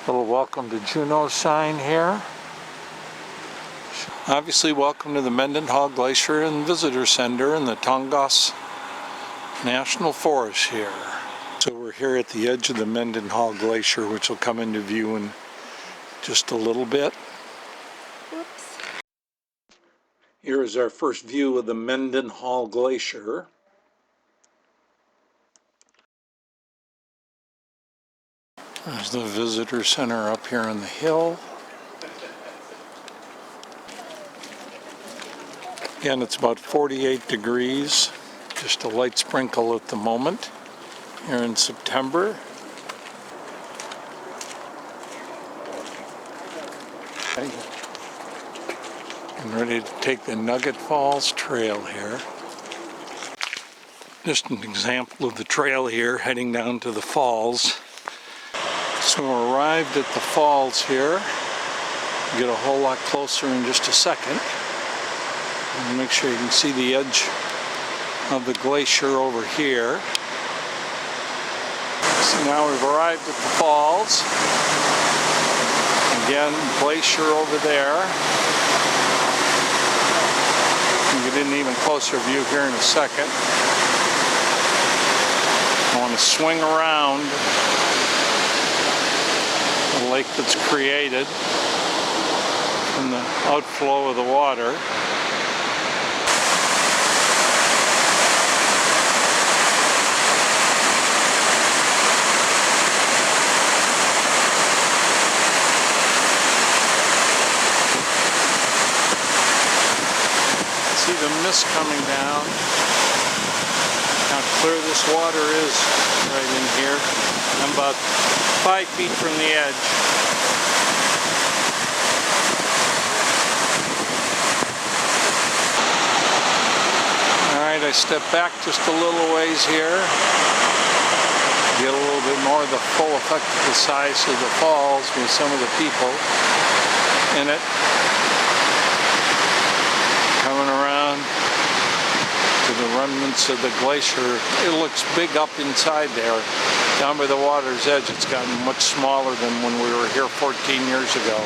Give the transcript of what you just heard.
Little welcome to Juneau sign here. Obviously welcome to the Mendenhall Glacier and Visitor Center in the Tongass National Forest here. So we're here at the edge of the Mendenhall Glacier, which will come into view in just a little bit. Whoops. Here is our first view of the Mendenhall Glacier. There's the visitor center up here on the hill. Again, it's about 48 degrees, just a light sprinkle at the moment here in September. I'm ready to take the Nugget Falls Trail here. Just an example of the trail here heading down to the falls. So we arrived at the falls here. We'll get a whole lot closer in just a second. And make sure you can see the edge of the glacier over here. So now we've arrived at the falls. Again, glacier over there. We'll get an even closer view here in a second. I want to swing around the lake that's created from the outflow of the water. See the mist coming down. How clear this water is right in here. I'm about 5 feet from the edge. Alright, I step back just a little ways here. Get a little bit more of the full effect of the size of the falls with some of the people in it. Coming around to the remnants of the glacier. It looks big up inside there. Down by the water's edge, it's gotten much smaller than when we were here 14 years ago.